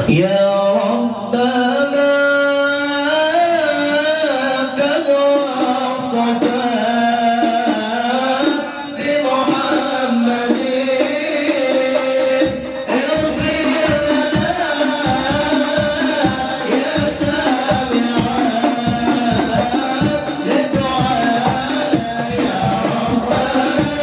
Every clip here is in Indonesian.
يا ربنا قد وصفا بمحمد اغفر لنا يا سامع لدعاء يا ربنا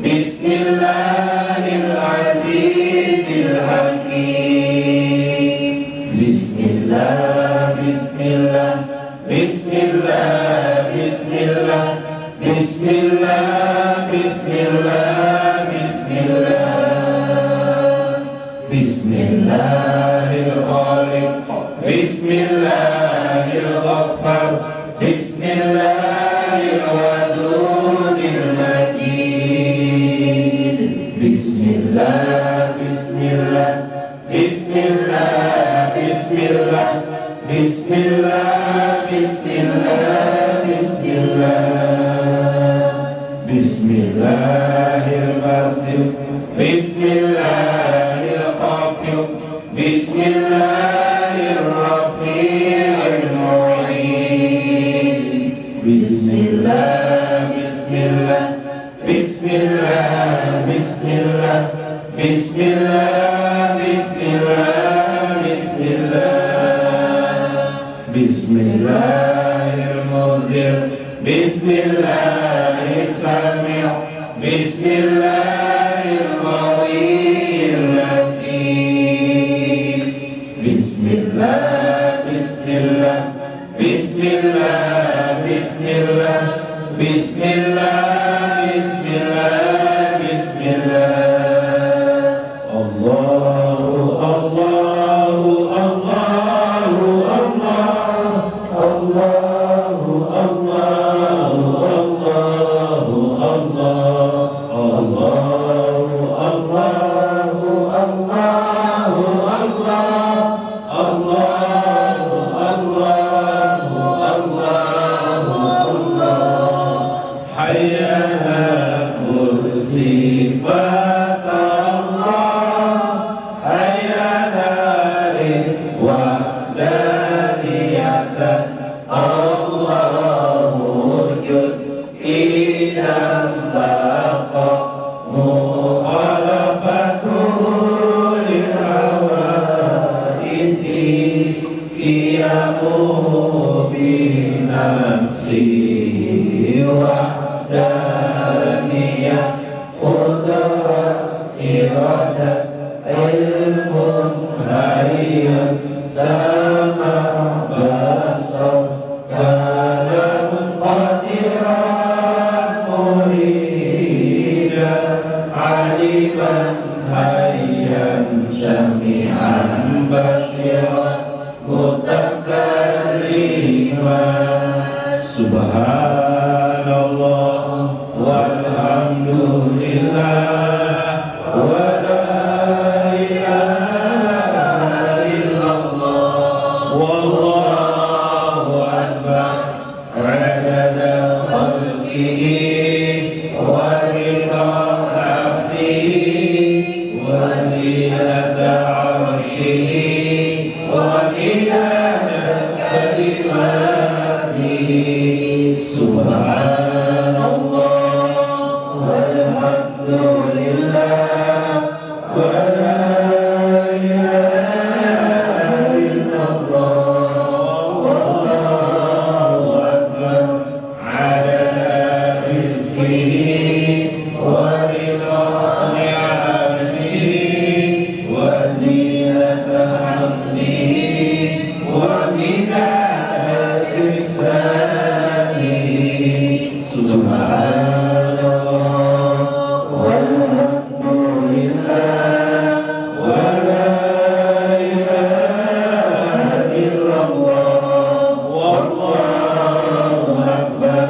Bismillahirrahmanirrahim. Bismillah, Bismillah, Bismillah, Bismillah, Bismillah, Bismillah, Bismillah, Bismillahirrahmanirrahim, Bismillahirrahmanirrahim, Bismillahirrahmanirrahim. Bismillah, Bismillah, Bismillah, Bismillah, Bismillah, Bismillah, Bismillah, Bismillahirrahmanirrahim, Bismillahirrahmanirrahim, Bismillahirrahmanirrahim. Bismillah, Bismillah, Bismillah, Bismillah, Bismillah, Bismillah, Bismillah. Allahu, Allahu, Allahu, Allah, Allahu, Allahu, Allahu, Allah, Allahu, Allahu, Allahu, Allah. Hayya kursi fatallah, hayya narif wahdaniyatan, Allah wujud idam baqa, mukhalafatul lil hawadisi, qiyamuhu bi nafsi wahdaniyah, qudrat iradat, ilmun hariyun, sama basar, kalam qadiran muridan, aliman hayyan syami'an basyiran, mutakalliman. Subhanallah walhamdulillah wa la ilaha illallah, wallahu akbar, adada khalqihi wa rida nafsihi wa zinata arshihi wa midada kalimatihi. Subhanallah walhamdulillah wa la ilaha illallah, wallahu akbar, adada rizqihi wa rida ni'amihi wa zinata hamdihi wa midada ihsanihi. Subhanallah walhamdulillah wa la ilaha illallah, wallahu akbar.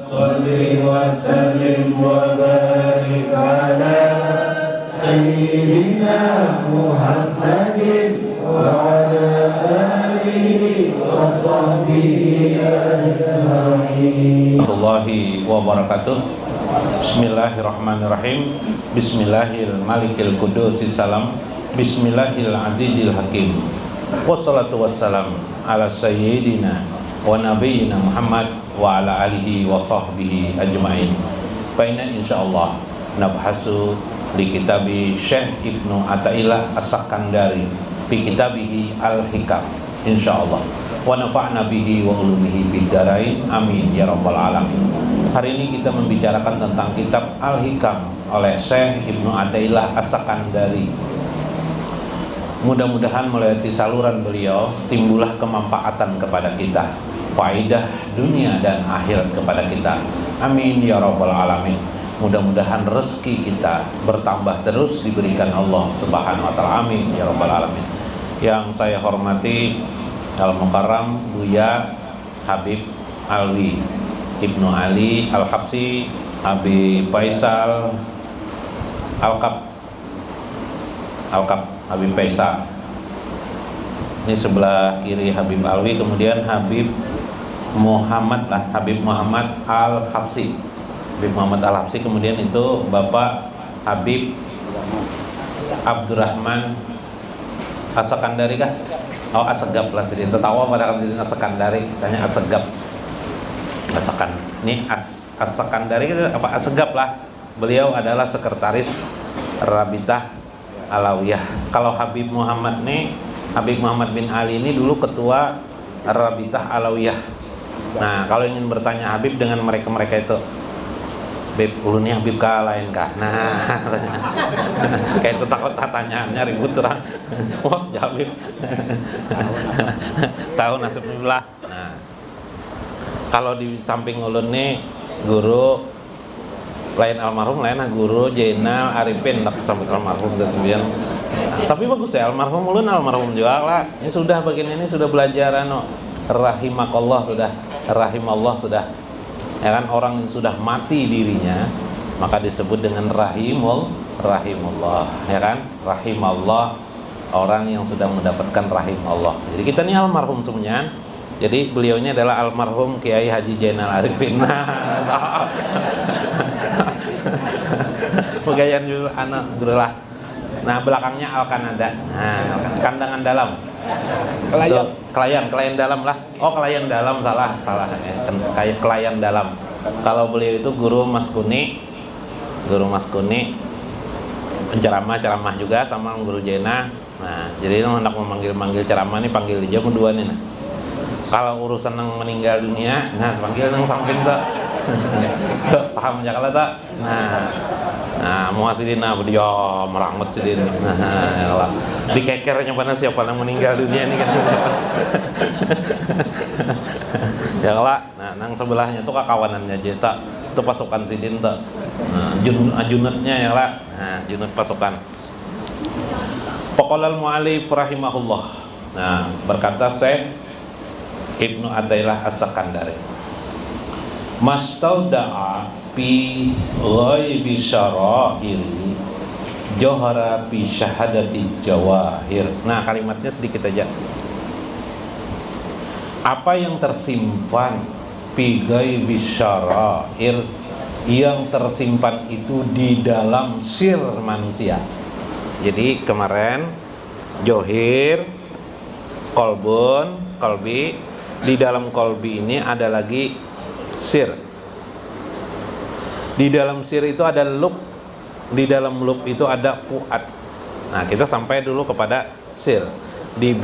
Shalli wa sallim wa barik ala sayyidina Muhammadin wa ala alihi wa sahbihi ajma'in. Warahmatullahi wabarakatuh. Bismillahirrahmanirrahim. Bismillahil malikil qudusis salam. Bismillahil azizil hakim. Wassalatu wassalam ala sayyidina wa nabiyyina Muhammad wa ala alihi wa sahbihi ajma'in. Baina insyaallah nabhasu li kitabi Syekh Ibnu Athaillah As-Sakandari fi kitabihi Al-Hikam insyaallah. Wa nafa'na bihi wa ulumihi bid darain amin ya rabbal alamin. Hari ini kita membicarakan tentang kitab Al-Hikam oleh Syekh Ibnu Athaillah As-Sakandari. Mudah-mudahan melalui saluran beliau timbullah kemanfaatan kepada kita, faidah dunia dan akhirat kepada kita. Amin ya rabbal alamin. Mudah-mudahan rezeki kita bertambah terus diberikan Allah Subhanahu wa taala. Amin ya rabbal alamin. Yang saya hormati Al-Mukarram Buya Habib Alwi Ibnu Ali Al-Habsi, Habib Faisal Al-Kab Alkap Habib Faisal. Ini sebelah kiri Habib Alwi, kemudian Habib Muhammad lah, Habib Muhammad Al-Habsi. Habib Muhammad Al-Habsi, kemudian itu Bapak Habib Abdurrahman As-Sakandari kah? Oh, Asegap lah sini. Tertawa pada kan As-Sakandari, tanya Asegap. Asakan. Ini As-Sakandari apa Asegap lah. Beliau adalah sekretaris Rabitah Alawiyah. Kalau Habib Muhammad nih, Habib Muhammad bin Ali ini dulu ketua Rabitah Alawiyah. Nah, kalau ingin bertanya Habib dengan mereka-mereka itu, Habib, ulunnya Habib kah lain kah? Nah, kayak itu takut tanyaannya ribut orang. Wah, ya Habib. Tahu nasibnya. Nah, kalau di samping ulun nih guru lain almarhum, lain guru Jenal Arifin, nak samping almarhum kemudian. Tapi bagus ya almarhum ulun, almarhum juga lah. Ini sudah bagian ini sudah belajar rahimakallah sudah, rahimallah sudah. Ya kan, orang yang sudah mati dirinya maka disebut dengan rahimullah, ya kan, rahimallah, orang yang sudah mendapatkan rahim Allah. Jadi kita ini almarhum semuanya. Jadi beliau ini adalah almarhum Kiai Haji Jainal Arifin. Pegawaian dulu anak guru lah. Nah, belakangnya Al-Kanada. Nah, kandangan dalam. Kelayan dalam lah. Oh, kelayan dalam, salah. Kayak kelayan dalam. Kalau beliau itu guru Mas Kuni, penceramah juga sama guru Jena. Nah, jadi hendak memanggil ceramah nih, panggil di jam 2 nih. Nah. Kalau urusan yang meninggal dunia, nah panggil yang samping tak. Paham ya kalau tak? Nah, muhasidina dia merangut sedih. Nah, dikekernya mana siapa yang meninggal dunia ini kan. Ya lah, nah nang sebelahnya tuh kawanannya Jeta, itu pasukan sidin tuh. Nah, junutnya ya lah. Nah, junut pasukan. Paqalal mu'alif rahimahullah. Nah, berkata Syekh Ibnu Athaillah As-Sakandari, mastauda'a fi ghaibi syara'iri johara fi syahadati jawahir. Nah, kalimatnya sedikit aja. Apa yang tersimpan fi ghaibi syara'ir, yang tersimpan itu di dalam sir manusia. Jadi kemarin johir, kolbun, kolbi. Di dalam kolbi ini ada lagi sir. Di dalam sir itu ada lub. Di dalam lub itu ada fuad. Nah, kita sampai dulu kepada sir. Di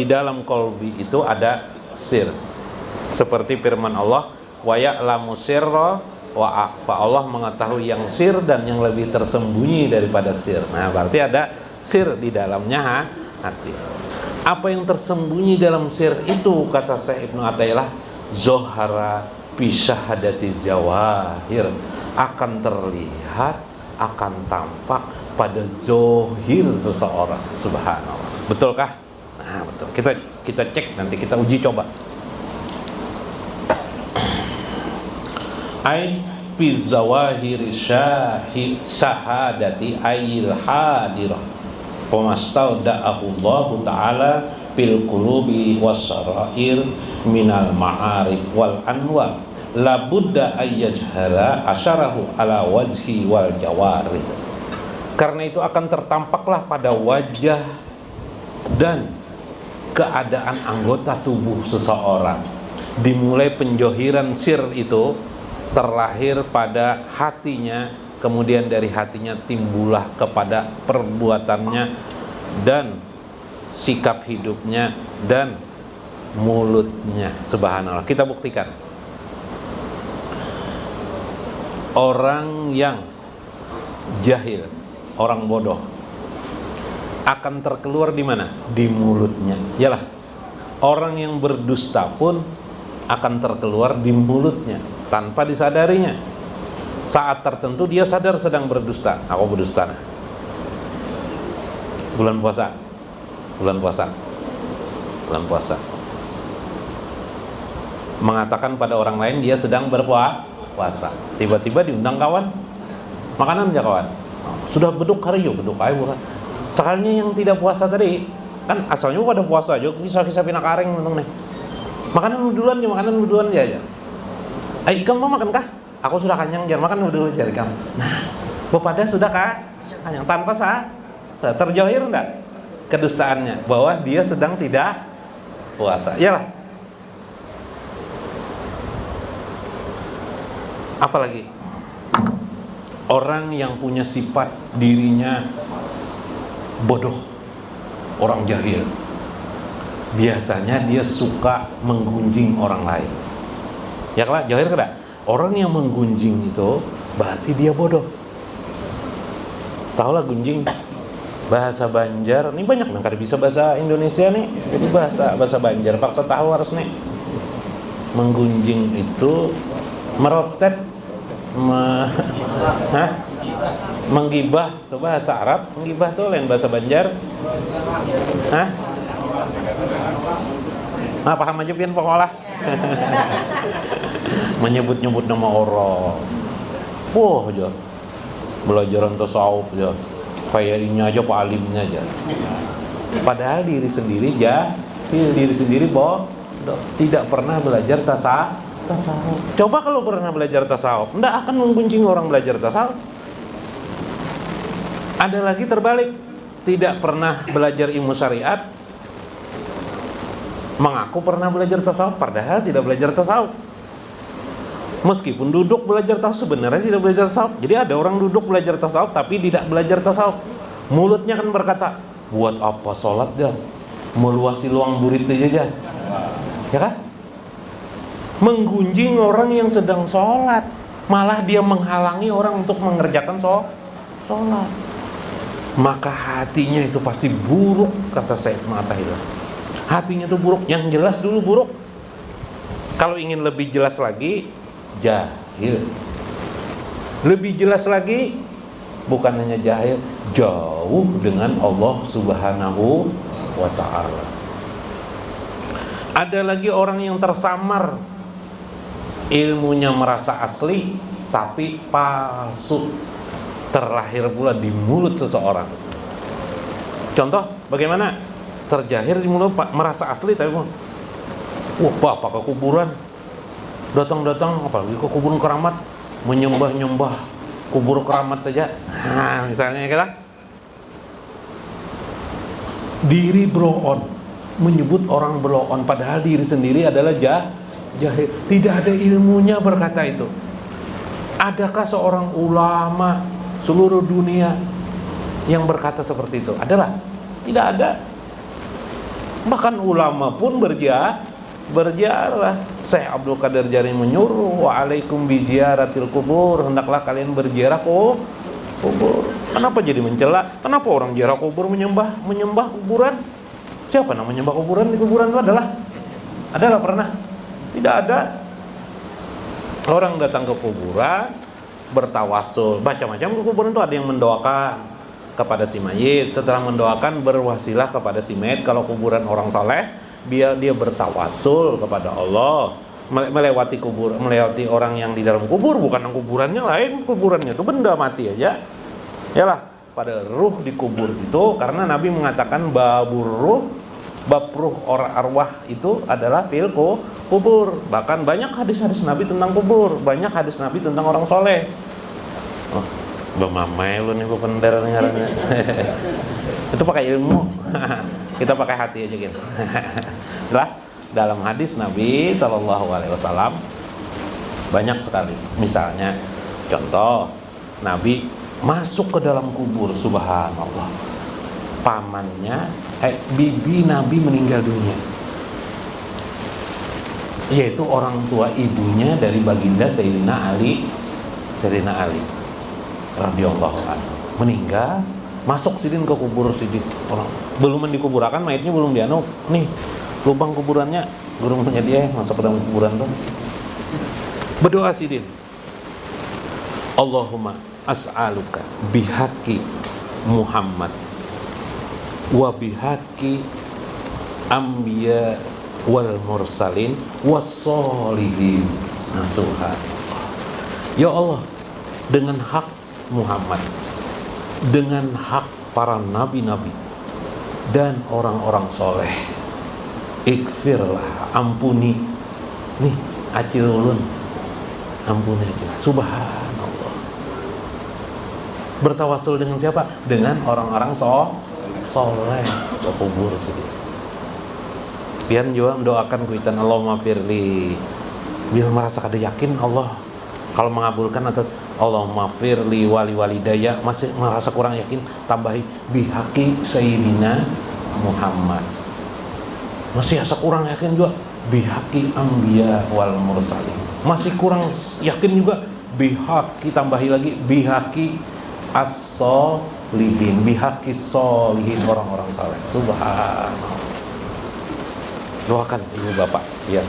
dalam kolbi itu ada sir. Seperti firman Allah, wa ya'lamu sirra wa akhfa. Allah mengetahui yang sir dan yang lebih tersembunyi daripada sir. Nah, berarti ada sir di dalamnya hati. Apa yang tersembunyi dalam sir itu, kata Syekh Ibnu Athaillah, zohara bisyahadati jawahir, akan terlihat, akan tampak pada zohir seseorang. Subhanallah. Betulkah? Nah, betul. Kita cek nanti, kita uji coba. Ai bi zawahir syahadati ayil hadirah. Pemastauda'ahu Allah Ta'ala fil qulubi wassarair minal ma'arif wal anwar la budda ayyajhara asyarahu ala wajhi wal jawari. Karena itu akan tertampaklah pada wajah dan keadaan anggota tubuh seseorang. Dimulai penjohiran sir itu terlahir pada hatinya, kemudian dari hatinya timbullah kepada perbuatannya dan sikap hidupnya dan mulutnya. Subhanallah. Kita buktikan. Orang yang jahil, orang bodoh, akan terkeluar di mana? Di mulutnya. Yalah. Orang yang berdusta pun akan terkeluar di mulutnya tanpa disadarinya. Saat tertentu dia sadar sedang berdusta. Aku berdusta. Bulan puasa. Mengatakan pada orang lain dia sedang berpuasa. Tiba-tiba diundang kawan. Makanan aja kawan. Sudah beduk hari yuk, beduk aja bukan. Sekalinya yang tidak puasa tadi, kan asalnya pada puasa aja, bisa pindah kareng nonton nih. Makanan duluan aja. Ikam mau makan kah? Aku sudah kenyang, jangan makan dulu jari kamu. Nah, Bapada sudah kah? Kenyang tanpa terjohir enggak kedustaannya bahwa dia sedang tidak puasa. Iyalah. Apalagi orang yang punya sifat dirinya bodoh, orang jahil, biasanya dia suka menggunjing orang lain. Ya kan, jahil kan? Orang yang menggunjing itu berarti dia bodoh. Tahu lah gunjing, bahasa Banjar. Ini banyak yang kada bisa bahasa Indonesia nih, jadi bahasa Banjar. Paksa tahu harus nih. Menggunjing itu merotet, menggibah. Itu bahasa Arab. Menggibah tuh lain bahasa Banjar. Paham aja pian pokoknya. Menyebut-nyebut nama orang. Wah, aja. Belajaran tasawuf aja. Kayak ini aja, Pak alimnya aja. Padahal diri sendiri bodoh. Tidak pernah belajar tasawuf. Coba kalau pernah belajar tasawuf, enggak akan menggunjing orang belajar tasawuf. Ada lagi terbalik, tidak pernah belajar ilmu syariat, mengaku pernah belajar tasawuf, padahal tidak belajar tasawuf. Meskipun duduk belajar tasawuf, sebenarnya tidak belajar tasawuf. Jadi ada orang duduk belajar tasawuf tapi tidak belajar tasawuf. Mulutnya kan berkata, buat apa sholat dah, meluasi luang burit aja. Ya kan? Menggunjing orang yang sedang sholat, malah dia menghalangi orang untuk mengerjakan sholat. Maka hatinya itu pasti buruk, kata Sayyid Mu'tazilah. Hatinya itu buruk, yang jelas dulu buruk. Kalau ingin lebih jelas lagi, jahil. Lebih jelas lagi, bukan hanya jahil, jauh dengan Allah Subhanahu wa ta'ala. Ada lagi orang yang tersamar, ilmunya merasa asli tapi palsu, terlahir pula di mulut seseorang. Contoh bagaimana? Terjahir di mulut merasa asli tapi bapak ke kuburan, datang apalagi ke kuburan keramat, menyembah kubur keramat aja. Nah, misalnya kita diri blow on, menyebut orang blow on, padahal diri sendiri adalah jahil, tidak ada ilmunya berkata itu. Adakah seorang ulama seluruh dunia yang berkata seperti itu? Adalah? Tidak ada. Bahkan ulama pun berziarah. Syekh Abdul Qadir Jari menyuruh, wa'alaikum biziaratil kubur, hendaklah kalian berziarah kubur. Kenapa jadi mencela? Kenapa orang ziarah kubur menyembah kuburan? Siapa yang menyembah kuburan? Di kuburan itu adalah pernah? Tidak ada. Orang datang ke kuburan bertawasul, macam-macam ke kuburan itu. Ada yang mendoakan kepada si mayit, setelah mendoakan berwasilah kepada si mayit. Kalau kuburan orang saleh, dia bertawasul kepada Allah, melewati orang yang di dalam kubur, bukan yang kuburannya lain, kuburannya itu benda mati aja. Yalah, pada ruh di kubur itu, karena Nabi mengatakan bab ruh orang arwah itu adalah fil kubur. Bahkan banyak hadis-hadis Nabi tentang kubur, banyak hadis Nabi tentang orang soleh. Bemamai lu nih pendar ngarannya. Itu pakai ilmu. Kita pakai hati aja gitu. Lah, dalam hadis Nabi SAW banyak sekali. Misalnya, contoh Nabi masuk ke dalam kubur, subhanallah. Pamannya, bibi Nabi meninggal dunia. Yaitu orang tua ibunya dari baginda Sayyidina Ali radhiyallahu anhu meninggal, masuk sidin ke kubur sidin. Orang belum dikuburkan, mayatnya belum dianu. Nih, lubang kuburannya belum punya dia, masuk ke dalam kuburan tuh. Berdoa sidin. Allahumma as'aluka bihaqi Muhammad wa bihaqi anbiya wal mursalin was solihin. Subhanallah. Ya Allah, dengan hak Muhammad, dengan hak para nabi-nabi dan orang-orang soleh. Ikfirlah, ampuni. Nih, acil ulun, ampuni aja. Subhanallah. Bertawasul dengan siapa? Dengan orang-orang soleh ke kubur situ. Pian juga mendoakan kuitan Allahumma firli. Bila merasa kada yakin Allah kalau mengabulkan, atau Allahumma firli wali walidaya, masih merasa kurang yakin, tambahi bihaqi sayyidina Muhammad. Masih asa kurang yakin juga bihaqi anbiya wal mursalin. Masih kurang yakin juga bihaqi, tambahi lagi bihaqi as-solihin, bihaqi solihin, orang-orang saleh. Subhanallah. Doakan ibu bapak ya.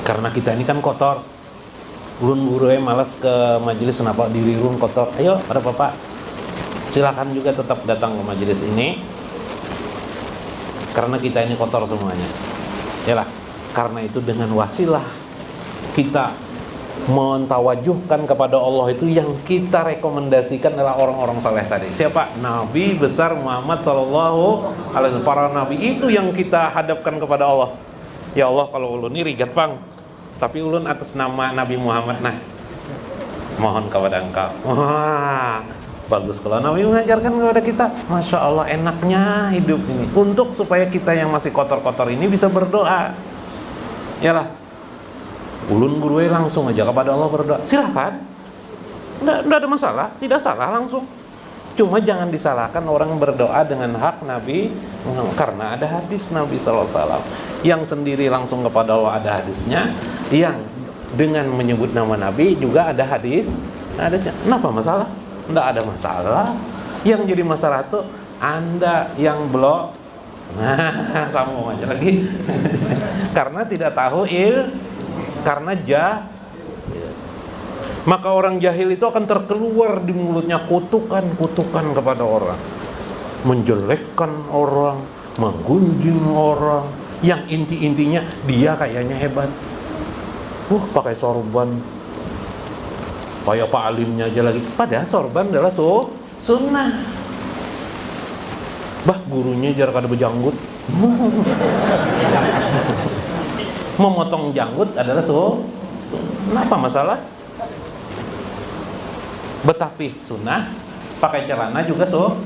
Karena kita ini kan kotor. Ulun gurunya malas ke majelis, kenapa diri ulun kotor. Ayo para bapak, silakan juga tetap datang ke majelis ini. Karena kita ini kotor semuanya. Yalah, karena itu dengan wasilah kita mentawajuhkan kepada Allah, itu yang kita rekomendasikan adalah orang-orang saleh tadi. Siapa? Nabi besar Muhammad sallallahu alaihi wasallam. Para nabi itu yang kita hadapkan kepada Allah. Ya Allah, kalau ulun ini rigat bang, tapi ulun atas nama Nabi Muhammad, nah mohon kepada engkau. Wah, bagus kalau Nabi mengajarkan kepada kita. Masya Allah, enaknya hidup ini. Untuk supaya kita yang masih kotor-kotor ini bisa berdoa. Yalah, ulun gurunya langsung aja kepada Allah berdoa. Silahkan, nggak ada masalah, tidak salah langsung. Cuma jangan disalahkan orang berdoa dengan hak Nabi, karena ada hadis Nabi SAW. Yang sendiri langsung kepada Allah ada hadisnya, yang dengan menyebut nama Nabi juga ada hadisnya. Kenapa masalah? Nggak ada masalah. Yang jadi masalah tuh Anda yang blok. Nah, sambung aja lagi. Karena tidak tahu karena maka orang jahil itu akan terkeluar di mulutnya kutukan-kutukan kepada orang, menjelekkan orang, menggunjing orang, yang inti-intinya dia kayaknya hebat. Pakai sorban, kayak Pak Alimnya aja lagi. Padahal sorban adalah sunnah. Bah, gurunya jarak ada berjanggut. Memotong janggut adalah sunnah. Apa masalah? Betapi sunnah, pakai celana juga sunnah.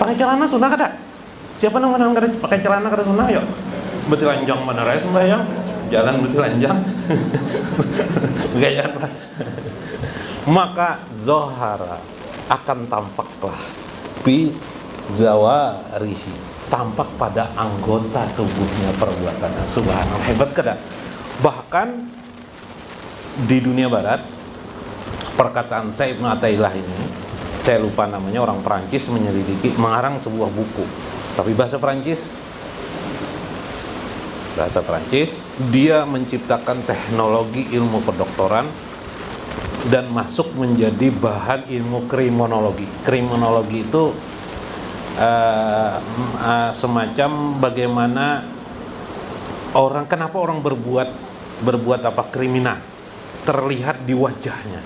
Pakai celana sunnah kada? Siapa nama kada pakai celana kada sunnah? Yuk, betilanjang mana raya sembahyang? Jalan betilanjang. Gaya apa? Maka zohara akan tampaklah bi zawarihi, tampak pada anggota tubuhnya perbuatannya. Subhanallah, hebat kada? Bahkan di dunia barat, perkataan saya Ibnu Athaillah ini, saya lupa namanya, orang Perancis menyelidiki, mengarang sebuah buku, tapi bahasa Perancis, dia menciptakan teknologi ilmu kedokteran dan masuk menjadi bahan ilmu kriminologi. Kriminologi itu semacam bagaimana orang, kenapa orang berbuat apa kriminal, terlihat di wajahnya.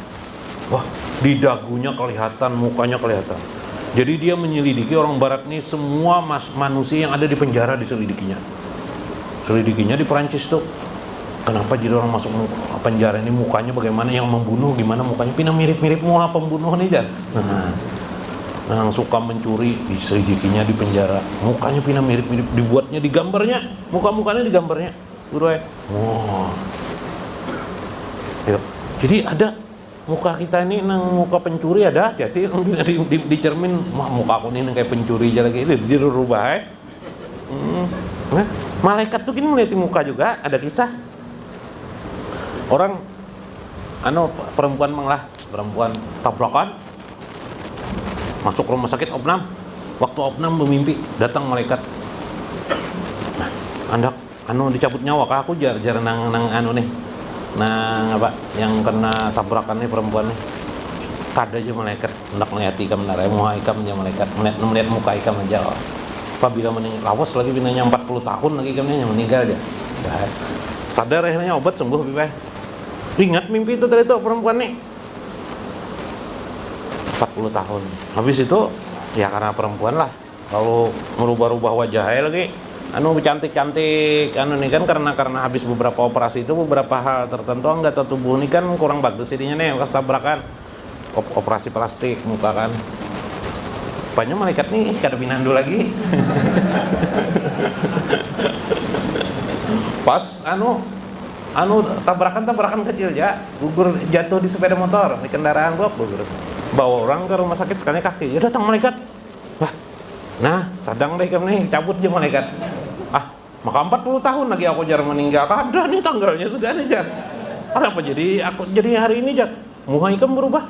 Wah, di dagunya kelihatan, mukanya kelihatan. Jadi dia menyelidiki orang barat nih, semua manusia yang ada di penjara diselidikinya. Selidikinya di Perancis tuh. Kenapa jadi orang masuk penjara ini mukanya bagaimana, yang membunuh gimana mukanya, pina mirip-mirip muka pembunuh nih Jan. Nah, yang suka mencuri diselidikinya di penjara. Mukanya pina mirip-mirip, dibuatnya, digambarnya, muka-mukanya digambarnya. Wah. Yuk. Jadi ada muka kita ini nang muka pencuri, ada hati-hati di cermin, wah muka aku ini kayak pencuri aja lagi, itu dirubah Nah, malaikat tuh gini melihat muka juga, ada kisah orang perempuan tabrakan masuk rumah sakit opnam. Waktu opnam bermimpi datang malaikat, nah andak dicabut nyawa kah aku jar nang nih, nah apa yang kena tabrakan nih perempuan nih, kada aja malaikat hendak melihat ikam narai muka ikam aja, malaikat melihat muka ikam aja. Apabila meninggal lawas lagi binanya 40 tahun lagi ikamnya meninggal aja. Sadar akhirnya obat sembuh bibay. Ingat mimpi itu tadi tuh perempuan nih. 40 tahun. Habis itu ya karena perempuan lah. Kalau merubah-rubah wajah lagi cantik-cantik nih kan karena habis beberapa operasi itu beberapa hal tertentu anggota tubuh ini kan kurang bagus jadinya nih bekas tabrakan operasi plastik muka kan. Rupanya malaikat nih kada pinandu lagi. Pas tabrakan kecil ya, gugur jatuh di sepeda motor di kendaraan gua gugur. Bawa orang ke rumah sakit sekalinya kaki. Ya datang malaikat. Wah. Nah, sadang deh nih cabut aja malaikat. Maka 40 tahun lagi aku jar meninggal. Ada nih tanggalnya sudah nih jar. Apa jadi hari ini jar? Muka ikam berubah.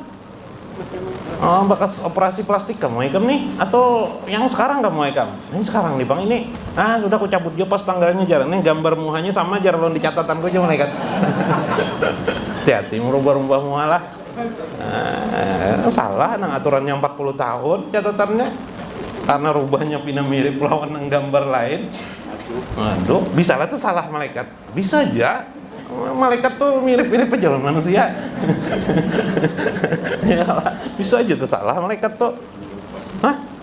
Bekas operasi plastik kamu ikam nih atau yang sekarang kamu ikam? Ini sekarang nih Bang ini. Sudah aku cabut juga pas tanggalnya jar. Nih gambar muhanya sama jar lo di catatan gue aja malaikat. Hati-hati merubah-rubah muha lah. Salah nang aturannya 40 tahun catatannya. Karena rubahnya pindah mirip lawan nang gambar lain. Aduh, bisa lah tuh salah malaikat. Bisa aja. Malaikat tuh mirip-mirip aja loh manusia. Bisa aja tuh salah malaikat tuh.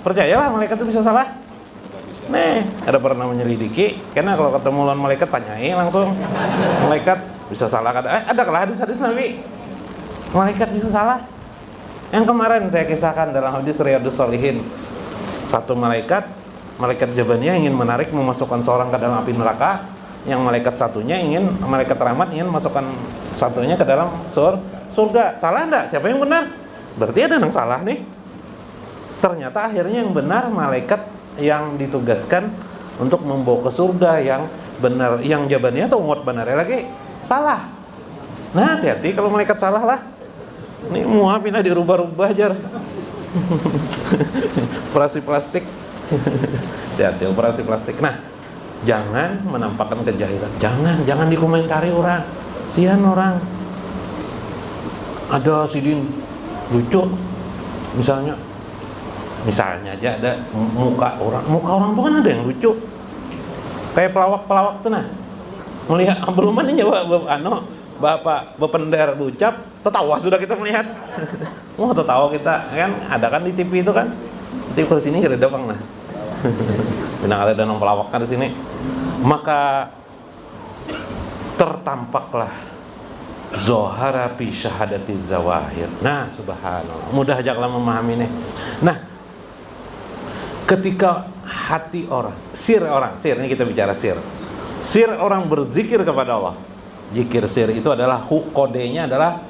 Percayalah malaikat tuh bisa salah. Nih, ada pernah menyelidiki. Karena kalau ketemu lawan malaikat tanyain langsung. Malaikat bisa salah ada kalah hadis Nabi. Malaikat bisa salah. Yang kemarin saya kisahkan dalam hadis Riyadhus Shalihin. Satu malaikat Jabaniyah ingin menarik memasukkan seorang ke dalam api neraka, yang malaikat rahmat ingin memasukkan satunya ke dalam surga. Salah enggak? Siapa yang benar? Berarti ada yang salah nih. Ternyata akhirnya yang benar malaikat yang ditugaskan untuk membawa ke surga yang benar, yang Jabaniyah atau umat benarnya lagi salah. Nah, hati-hati kalau malaikat salah lah. Ini muha pindah dirubah-rubah jar. Operasi plastik. Hati-hati operasi plastik. Nah, jangan menampakkan kejahilan. Jangan dikomentari orang. Sian orang. Ada sidin lucu. Misalnya aja ada muka orang tuh kan ada yang lucu. Kayak pelawak tuh nah. Melihat belum mana nyawa Bapak bependar ucap, tertawa sudah kita melihat. Tertawa kita kan ada kan di TV itu kan. TV ke sini kada ada bang nah. Benang ada danang pelawak kan di sini. Maka tertampaklah zohara fi syahadati zawahir. Nah, subhanallah. Mudah aja kalau memahami nih. Nah, ketika hati orang, sir ini kita bicara sir. Sir orang berzikir kepada Allah. Zikir sir itu adalah kodenya adalah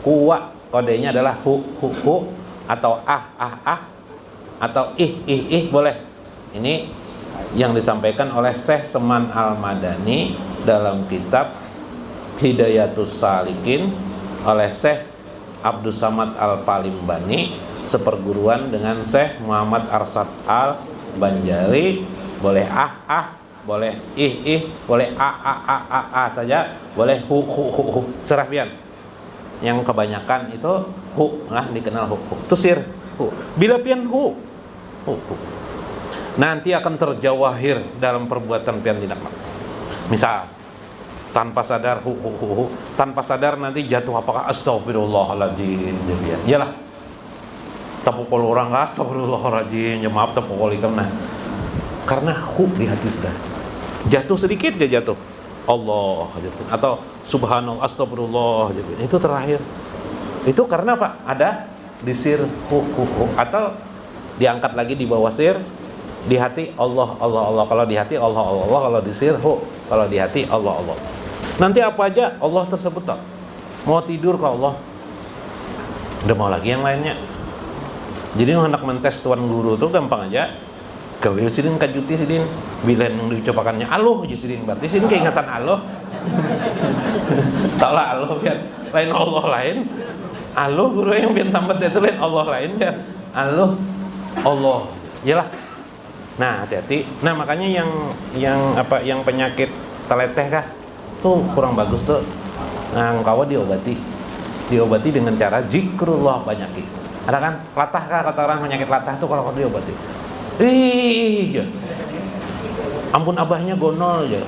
huwa, kodenya adalah hu atau atau ih boleh. Ini yang disampaikan oleh Syekh Seman Al-Madani dalam kitab Hidayatus Salikin oleh Syekh Abdus Samad Al-Palimbani seperguruan dengan Syekh Muhammad Arsyad Al-Banjari. Boleh boleh ih, boleh a saja, boleh hu. Serah pian. Yang kebanyakan itu hu lah dikenal hu. Itu sir hu. Bila pian hu. Nanti akan terjawahir dalam perbuatan pian tidak mak. Misal tanpa sadar hu. Tanpa sadar nanti jatuh apakah astagfirullahaladzim. Iyalah. Tapukul orang astagfirullahaladzim. Ya maaf tapukul ikam nah. Karena hu di hati sudah. Jatuh sedikit dia jatuh. Allah jatuh. Atau subhanallah astagfirullah jatuh. Itu terakhir. Itu karena apa? Ada di sir hu. Atau diangkat lagi di bawah sir. Di hati Allah. Kalau di hati Allah. Kalau di sir hu. Kalau di hati Allah. Nanti apa aja Allah tersebut tak. Mau tidur ke Allah. Udah mau lagi yang lainnya. Jadi hendak mentes tuan guru tuh gampang aja. Gawil sidin kajuti sidin bila yang diucapakannya aloh aja sidin berarti sidin keingatan aloh. Taklah aloh biar lain Allah lain. Aloh guru yang biar sambat itu lain Allah lain biar aloh Allah. Iyalah. Nah, hati-hati. Nah, makanya yang penyakit teleteh kah? Tuh kurang bagus tuh. Nah, kawa diobati dengan cara zikrullah banyaki. Ada kan? Latah kah kata orang penyakit latah tuh kalau diobati. Ya. Ampun abahnya gonol ya.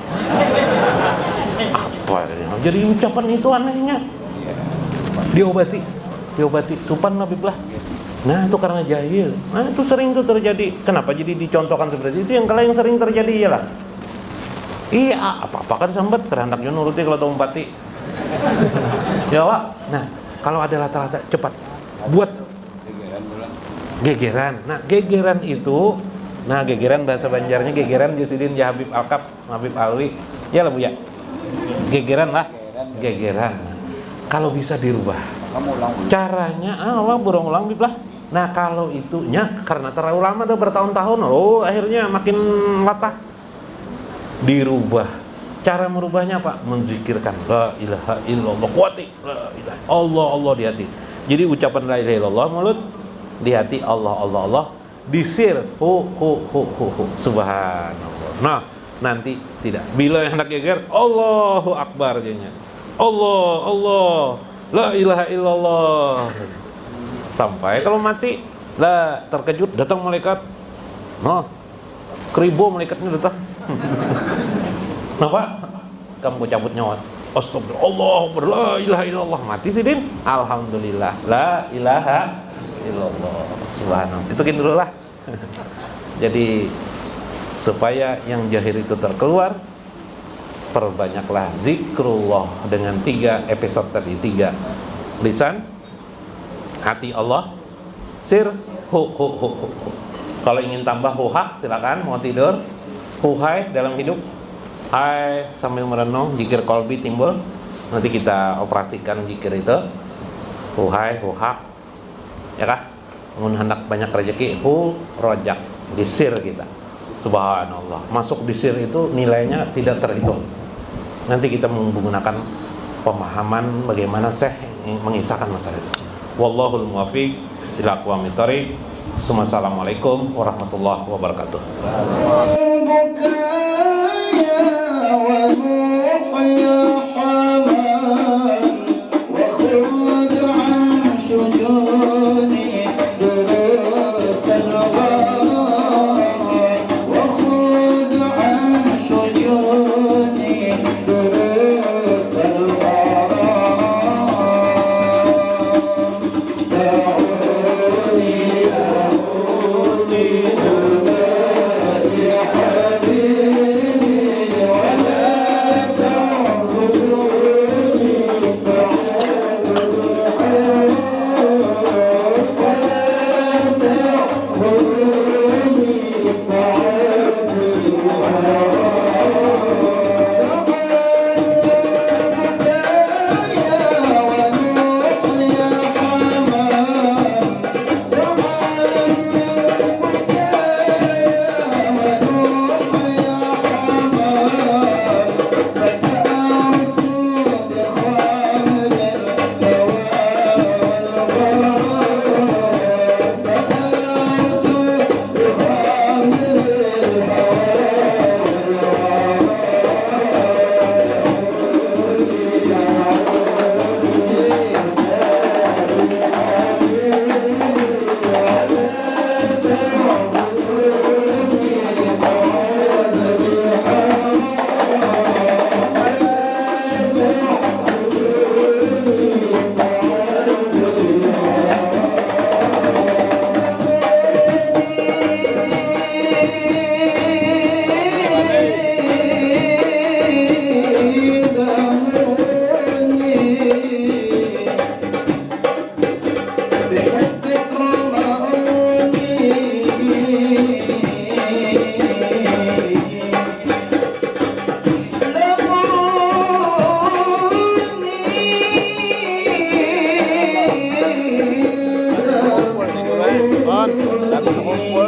Apa ya? Jadi ucapan itu anehnya. Diobati. Supan Nabi belah. Nah itu karena jahil. Nah itu sering tuh terjadi. Kenapa jadi dicontohkan seperti itu? Yang kalau yang sering terjadi ialah iya apa-apa kan sambat kehendaknya nuruti kalau tahu empati. Ya Wak. Nah kalau ada latar-latar cepat buat gegeran. Nah gegeran itu, nah gegeran bahasa Banjarnya gegeran Jasidin ya Habib Alkap, Habib Alwi. Ya lah Bu ya. Gegeran lah. Gegeran. Kalau bisa dirubah. Caranya berulang-ulang Bib lah. Nah kalau itunya karena terlalu lama udah bertahun-tahun, akhirnya makin latah. Dirubah. Cara merubahnya apa? Menzikirkan la ilaha illallah kuati, la ilaha Allah di hati. Jadi ucapan la ilaha illallah mulut, di hati Allah, di sir hu subhanallah. Nah nanti tidak, bila yang hendak geger Allahu Akbar jadinya Allah la ilaha illallah. Sampai kalau mati lah terkejut datang malaikat, keribu malaikatnya datang. Kenapa? Kamu cabut nyawa. Astagfirullah, Allahu la ilaha illallah. Mati sih Din. Alhamdulillah, la ilaha illallah. Subhanallah. Itu gini dulu lah. Jadi supaya yang jahil itu terkeluar, perbanyaklah zikrullah dengan 3 episode tadi, 3 lisan, hati Allah, sir, hu. Kalau ingin tambah huha silakan, mau tidur, huhai dalam hidup, hai sambil merenung, zikir kolbi timbul. Nanti kita operasikan zikir itu, huhai, huha, ya kah? Mun hendak banyak rezeki, hu rojak, di sir kita. Subhanallah, masuk di sir itu nilainya tidak terhitung. Nanti kita menggunakan pemahaman bagaimana Syekh mengisahkan masalah itu. Wallahul muwaffiq ila aqwamit thoriq. Assalamualaikum warahmatullahi wabarakatuh. Kumpul